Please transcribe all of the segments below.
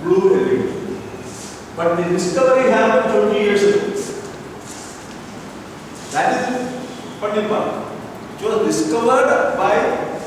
blue LED. But the discovery happened 20 years ago. That is funny part. It was discovered by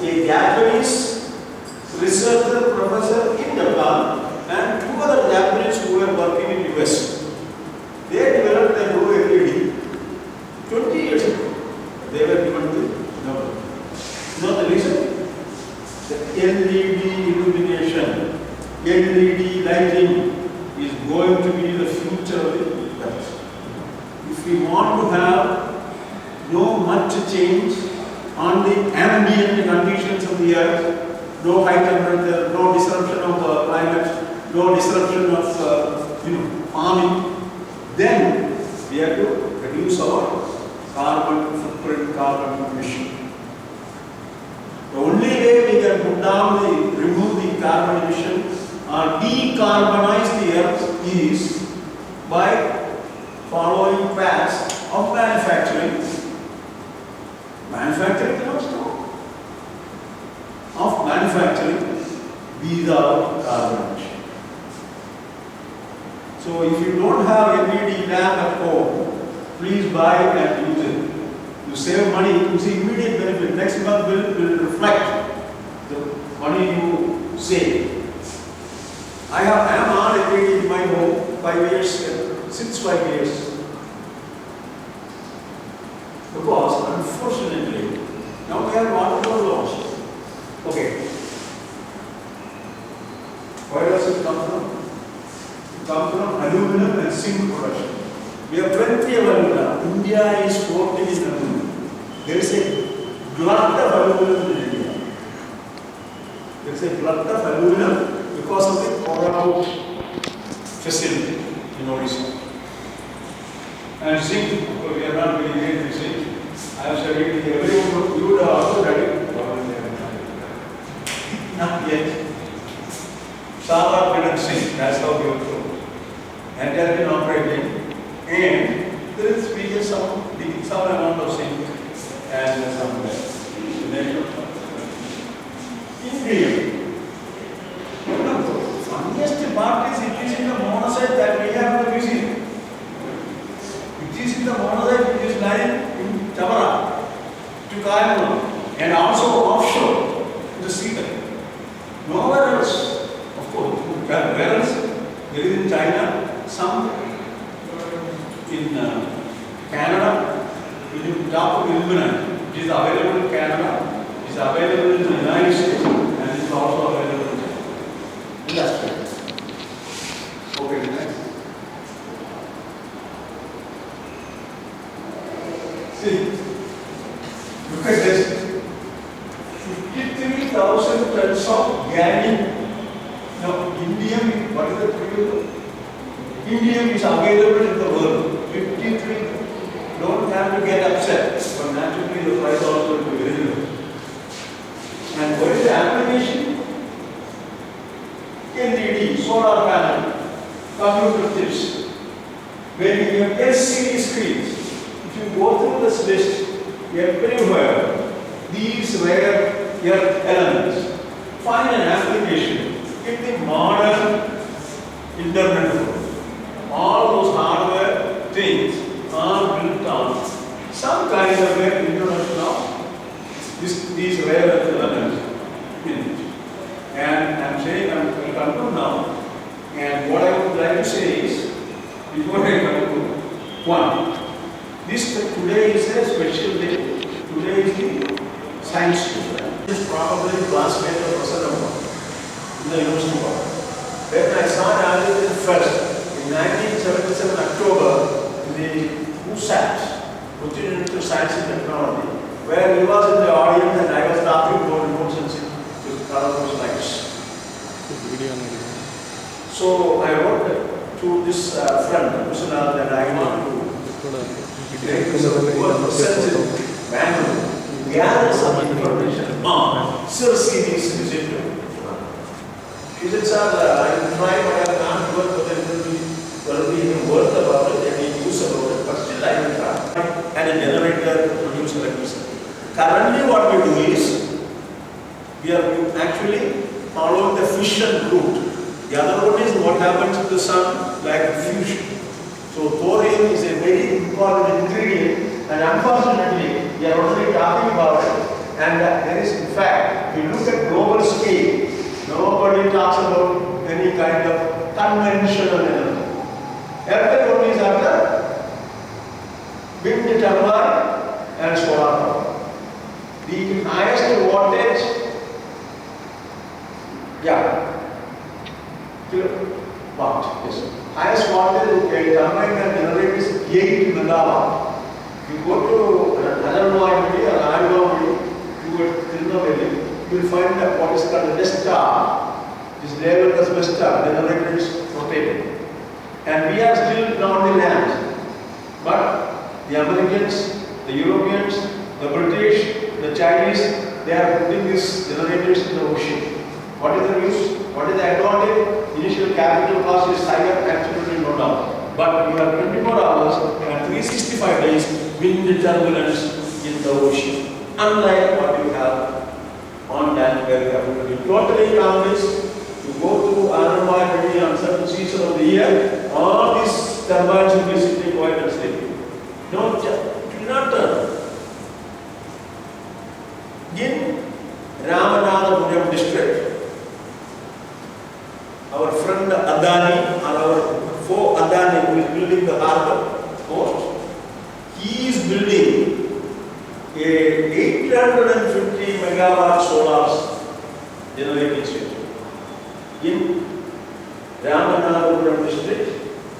a Japanese researcher, professor in Japan, and two other Japanese who were working in the US. They developed the blue LED 20 years ago. They were given the Nobel. You know the reason? The LED illumination, LED lighting is going to be the future of the earth. If we want to have no much change on the ambient conditions of the earth, no high temperature, no disruption of climate, no disruption of farming, then we have to reduce our carbon footprint, carbon emission. The only way we can put down remove the carbon emission or decarbonize the earth is by following paths of manufacturing. Manufacturing cannot stop. Of manufacturing without carbon emission. So if you don't have LED lamp at home, please buy and use it. You save money, you see immediate benefit. Next month will reflect the money you save. I am on LED in my home 5 years, since 5 years. Because unfortunately, now we have water laws. Okay. Where does it come from? It comes from aluminum and zinc production. We have plenty of aluminum. India is floating in aluminum. There is a glut of aluminum in India. There is a glut of aluminum because of the Kariavattom facility in Odisha. And zinc, we are not very great with zinc. I have studied everyone, you would have also studied. Not yet. Solar and zinc, that's how we are told. And they have been operating. And there is we get some amount of zinc and some India. The funniest part is it is in the monazite that we have in the museum. It is in the monazite which is lying in Tamara, to Kariavattom, and also offshore to the sea. Nowhere else. Of course, where else? There is in China, some in Canada, in top of illuminate. It is available in Canada, it is available in the United States, and it is also available in China. Industry. Okay, next. See, look at this. 53,000 tons of gallium. Now, indium, what is the period? Indium is available in the world. 53. Don't have to get upset, but naturally the price also will be very low. And what is the application? LED, solar panel, computer chips. When you have LCD screens, if you go through this list, everywhere, these rare earth elements find an application in the modern internet world. All those hardware things are built on some kind of an introduction of these rare earth elements in it. And I am saying, I will conclude now. And what I would like to say is, before I conclude, one, today is a special day. Today is the Science Day. This is probably classmate of Professor in the University of When I saw Rajendra first, in 1977 October, in the USAT, Institute of Science and Technology, where he was in the audience and I was talking about remote sensing with Kariavattom slides. So I wrote to this friend, Musana, that I want to make this manual, gather some information on CRCD's visit. He said, sir, I will try, but I can't work, but there will be work about it, any use about it, but still I will try. And a generator to produce electricity. Currently what we do is, we are actually following the fission route. The other one is what happens to the sun? Like fusion. So thorium is a very important ingredient, and unfortunately, we are already talking about it. And there is, in fact, if you look at global scale, nobody talks about any kind of conventional energy. Everyone is after wind turbine and solar power. The highest wattage, kilowatt, yes. Highest wattage a turbine can generate is 8 megawatt. You go to Anarvamudi or Anarvamudi, you will find that what is called a Vesta. This label as Vesta, generator is rotating. And we are still on the land. But the Americans, the Europeans, the British, the Chinese, they are putting these generators in the ocean. What is the use? What is the advantage? Initial capital cost is higher, absolutely no doubt. But you have 24 hours and 365 days wind turbulence in the ocean. Unlike what you have on land where you have to be totally calm. To go to Anarvamudi on certain season of the year, all these turbines will be sitting quiet and sleeping. No, it will not turn. In Ramanathapuram district, our friend Adani, or our foe Adani, who is building the harbor post, he is building a 850 megawatt solar generating station. In Ramanathapuram district,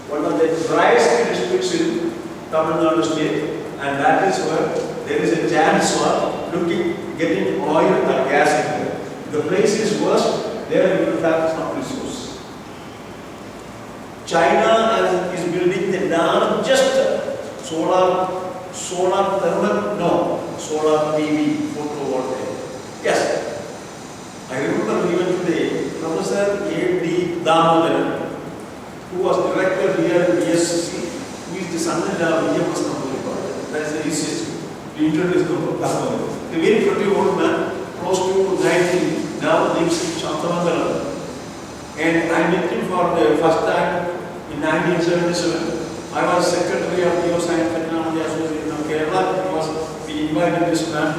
one of the driest districts in Tamil Nadu state, and that is where there is a chance for getting oil or gas in there. The place is worst, there you will have some resource. China is building the largest solar PV, photovoltaic. Yes. I remember even today, Professor A.D. Damodaran, who was director here in BSc, who is the son-in-law of EMS Nambudipa. That is the easiest to introduce Damodaran. A very pretty old man, close to 90, now lives in Chantamangalam. And I met him for the first time in 1977. I was secretary of Geoscience Technology Association of Kerala. We invited this man to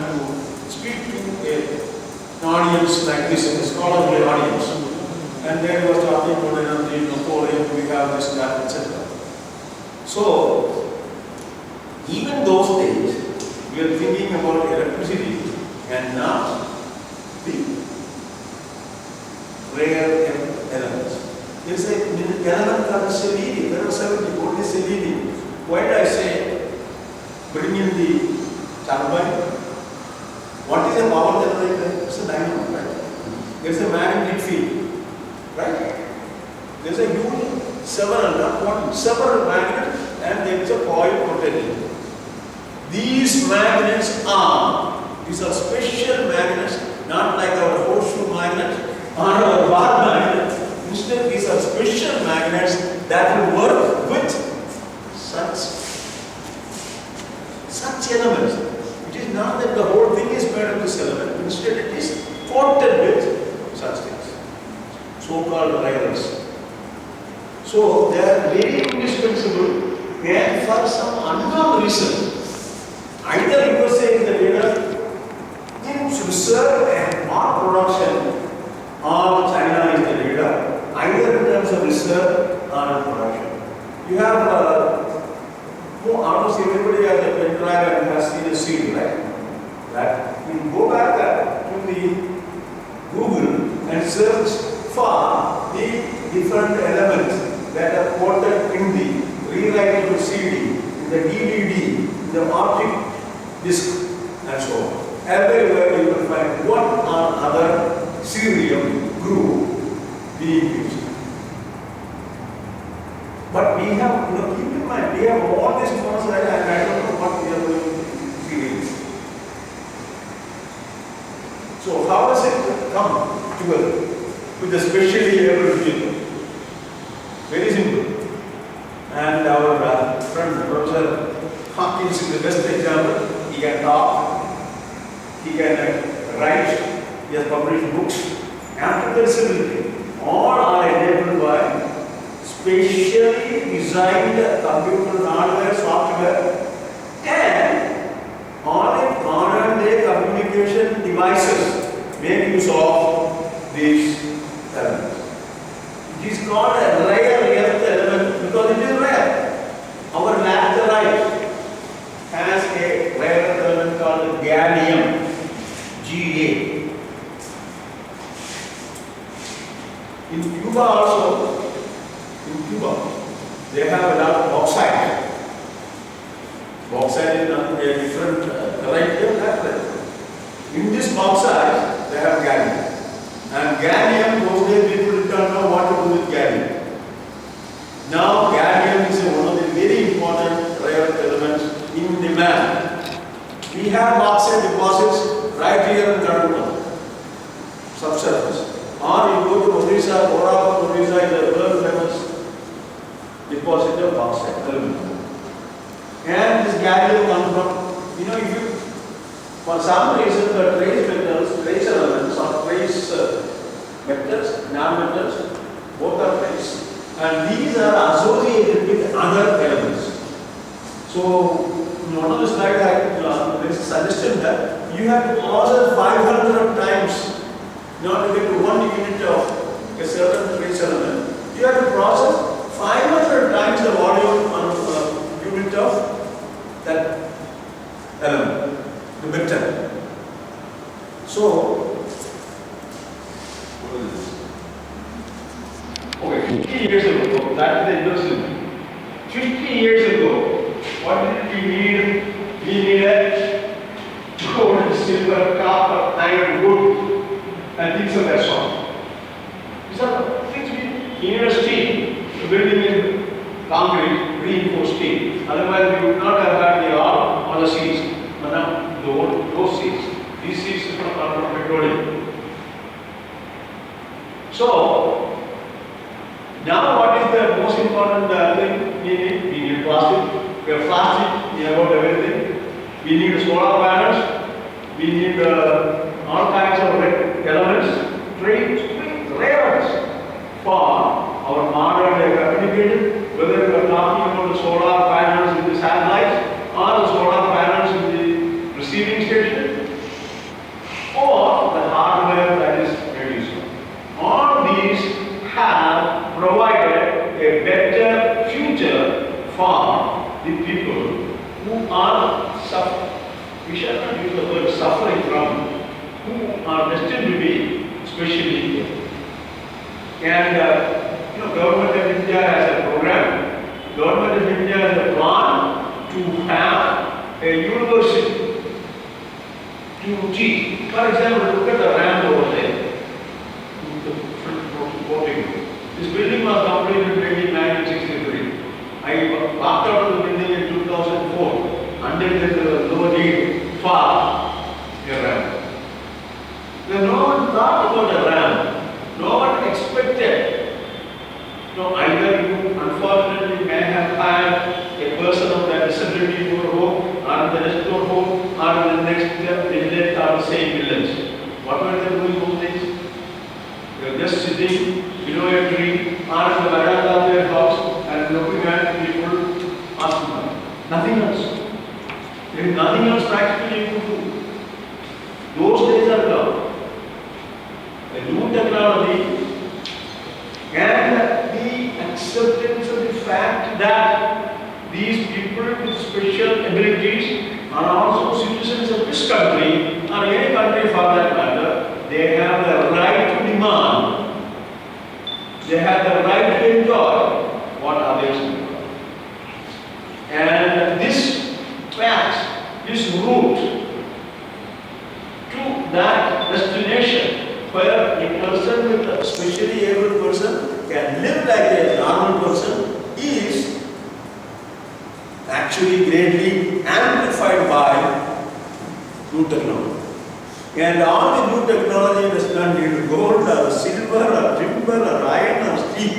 speak to an audience like this, a scholarly audience. And then he was talking about energy, thorium, we have this, that, etc. So, even those days, we are thinking about electricity and not the rare elements. There is an element called selenium. There are 70, what is selenium? Why did I say bring in the turbine? What is a power generator? It's a dynamo, right? There is a magnetic field, right? There is a huge, several magnets, and there is a coil rotating. These magnets these are special magnets, not like our horseshoe magnet or our bar magnet. Instead, these are special magnets that will work with such elements. It is not that the whole thing is made of this element. Instead, it is coated with such things, so-called layers. So, they are very indispensable, and for some unknown reason, either USA is the leader in research and mass production, or China is the leader, either in terms of research or production. You have almost everybody has a pen drive and has seen a seed, right? That you go back to the Google and search for the different elements that are quoted in the rewritable CD, in the DVD, in the optic disc, and so on. Everywhere you will find one or other cerium group being used. But we have, keep in mind, we have all these concepts and I don't know what we are going to create. So how does it come together with the specially able people? Very simple. And our friend Professor Hawkins is the best example. He can talk, he can write, he has published books. After the disability, all are enabled by specially designed computer hardware, software, and on modern day communication devices make use of these elements. It is called a rare earth element because it is rare. Our laterite has a rare earth element called gallium, Ga. In Cuba also, they have a lot of bauxite. Bauxite is a different variety of laterite. In this bauxite, they have gallium. And gallium, those days people don't know what to do with gallium. Now, gallium is one of the very important rare earth elements in demand. We have bauxite deposits right here in Kariavattom, subsurface. Or you go to Odisha, Odisha is a world famous deposit of bauxite element. And this gallium comes from, if you, for some reason, the trace metals, trace elements, or trace metals, non-metals, both are trace. And these are associated with other elements. So, in one of the slides, there is a suggestion that you have to process 500 times in order to get to 1 unit of a certain trace element. You have to process 500 times the volume on unit of that element, the metal. So, what is this? Okay, 50 years ago, that is the interesting. 50 years ago, what did we need? We needed gold, silver, copper, iron, wood, and things of that sort. These are things we need a steel. The building is concrete, reinforced steel. Otherwise, we would not have had the oil or the seeds. But now, those seeds. These seeds are from petroleum. So, now what is the most important thing we need? We need plastic. We have plastic about everything. We need solar panels. We need all kinds of elements, rare earths for our modern day communication, whether we are talking about the solar panels in the satellites or the solar panels in the receiving station or the hardware that is produced. All these have provided a better future for the people who are suffering. We shall not use the word suffering from, who are destined to be specially ill. And Government of India has a program. Government of India has a plan to have a university to teach. For example, look at the ramp over there. This building was completed in 1963. I walked out of the building in 2004 until there was no need for a ramp. Then no one thought about a ramp. No one expected. Either you unfortunately may have had a person of that disability in your home, or in the next door home, or in the next village, or the same village. What were they doing those days? They were just sitting below a tree, or in the veranda of their house, and looking at people asking them. Nothing else. There is nothing else practically you could do. Those days are gone. The new technology and the acceptance of the fact that these people with special abilities are also citizens of this country, or any country for that matter, they have the right to demand, they have the right to enjoy what others enjoy. And this fact, this route to that destination, where a person with a specially able person can live like a normal person, is actually greatly amplified by new technology. And all the new technology does not need gold or silver or timber or iron or steel.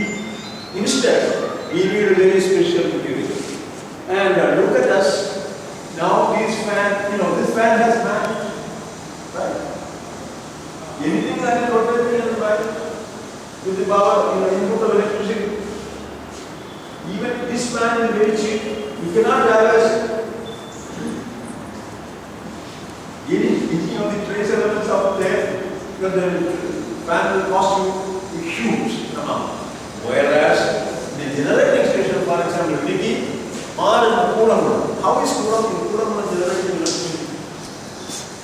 Instead, we need a very special material. And look at us. Now this fan, this fan has man. Right? Anything that is rotating in the right with the power, input of electricity. fan is very cheap. You cannot have any of the trace elements up there, because the fan will cost you a huge amount. Whereas the generating station, for example, Niki or in Kudangulam. How is Kudangulam generating electricity?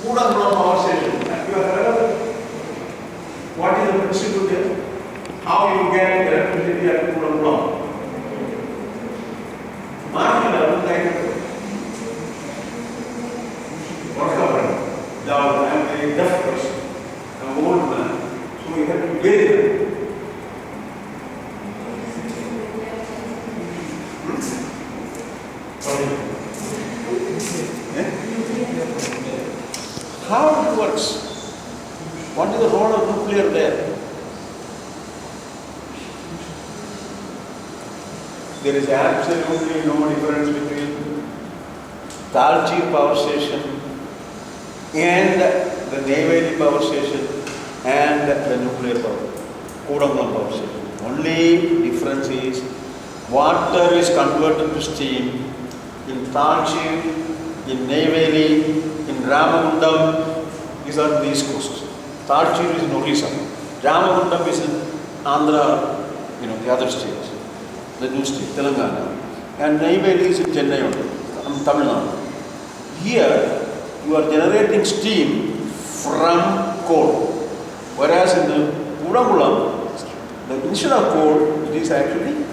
Kudangulam power station. Have you heard of it? What is the principle there? How you get electricity at Kudangulam? Marginal, like what happened? Now I am a very deaf person, an old man, so you have to wait there. How it works? What is the role of nuclear there? There is absolutely no difference between Talchi power station and the Neyveli power station and the nuclear power, Kudangulam power station. Only difference is water is converted to steam in Talchi, in Neyveli, in Ramagundam. These are the east coast. Talchi is in Orissa. Ramagundam is in Andhra, the other states, the new state, Telangana. And Neyveli is in Chennai, Tamil Nadu. Here, you are generating steam from coal. Whereas in the Kudangulam, instead of coal, it is actually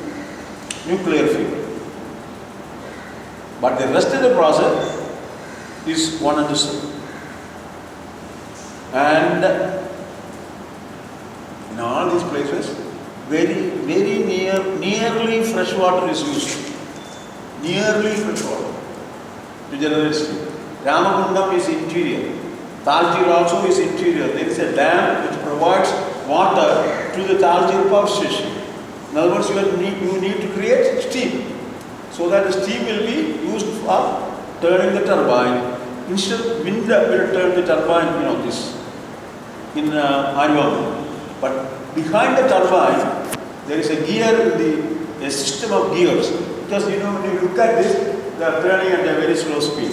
nuclear fuel. But the rest of the process is one and the same. And in all these places, very nearly fresh water is used. Nearly fresh water to generate steam. Ramagundam is interior. Talcher also is interior. There is a dam which provides water to the Talcher power station. In other words, you need to create steam, so that the steam will be used for turning the turbine. Instead, wind will turn the turbine, this in Arivam. But behind the turbine, there is a gear, a system of gears. Because when you look at this, they are turning at a very slow speed.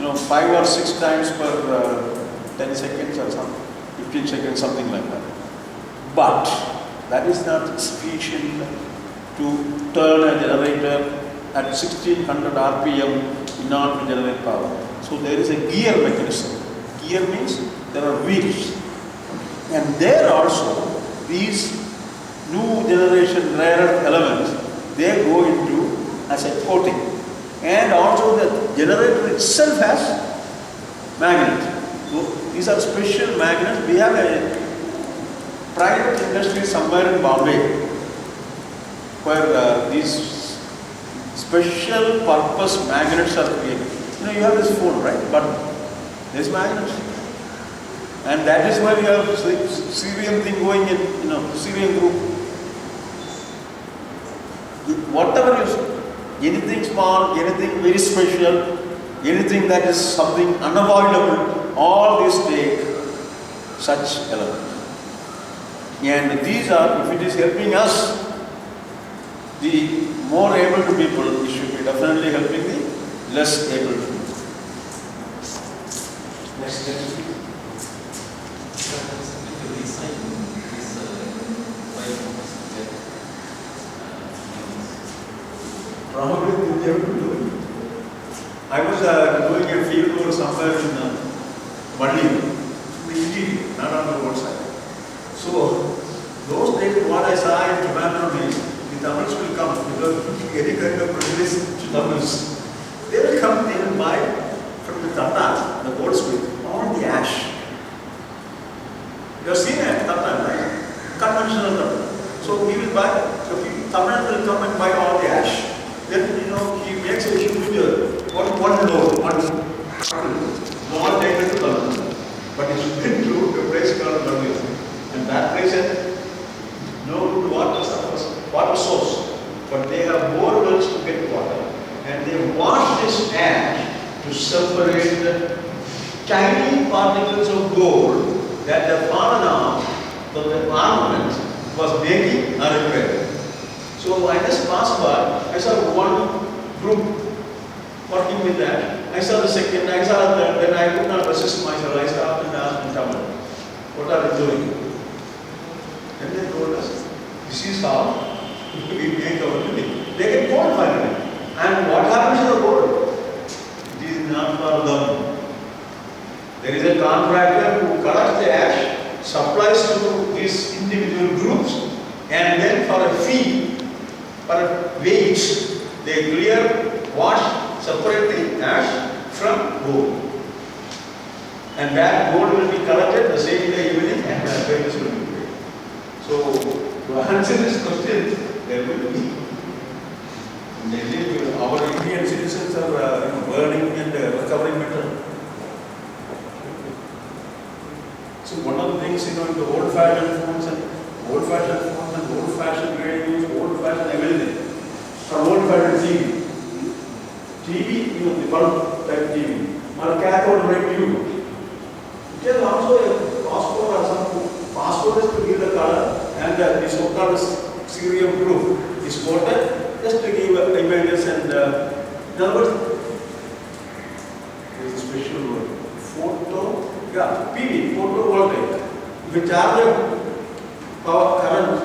5 or 6 times per 10 seconds or something, 15 seconds, something like that. But that is not sufficient to turn a generator at 1600 RPM in order to generate power. So there is a gear mechanism. Gear means there are wheels. And there also, these new generation rare earth elements, they go into as a coating. And also the generator itself has magnets. So these are special magnets. We have a private industry somewhere in Bombay where these special purpose magnets are created. You have this phone, right? But there's magnets. And that is why we have Syrian thing going in, Syrian group. Whatever you say, anything small, anything very special, anything that is something unavoidable, all these take such elements. And these are, if it is helping us, the more able to people, it should be definitely helping the less able to people. Next. Probably they have to do it. I was doing a field work somewhere in Mandi, not on the roadside. So, those days what I saw in Japan is the Tamils will come because any kind of prejudice to Tamils. They will come, they will buy from the Tatas, the goldsmith, all the ash. You have seen a Tata, right? Conventional Tata. So he will buy, Tamil will come and buy all the ash. Then, he makes a huge one load, not taken to Tamil. But it's been to a place called Tamil. And that place had no water source. But they have bore wells to get water. And they wash this ash to separate the tiny particles of gold that the phenomena from the armament was making are repaired. So I just passed by, I saw one group working with that. I saw the second, I saw the third, then I could not resist myself. I stopped and asked in Tamil, what are they doing? And they told us, this is how we make our living. They get gold finally. And what happens to the gold? It is not for them. There is a contractor who collects the ash, supplies to these individual groups, and then for a fee, for a wage, they clear, wash, separate the ash from gold. And that gold will be collected the same day evening and the payments will be paid. So, to answer this question, there will be. Our Indian citizens are burning and recovering metal. So one of the things, in the old-fashioned phones and old-fashioned radios, old-fashioned everything, from old-fashioned TV, the bulb type TV, or cathode ray tube. It is also a phosphor or some phosphorus to give the color, and the so-called cerium proof is coated just to give images and in other words, there is a special word, PV, photovoltaic. If you charge a power current,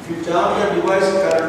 if you charge a device current,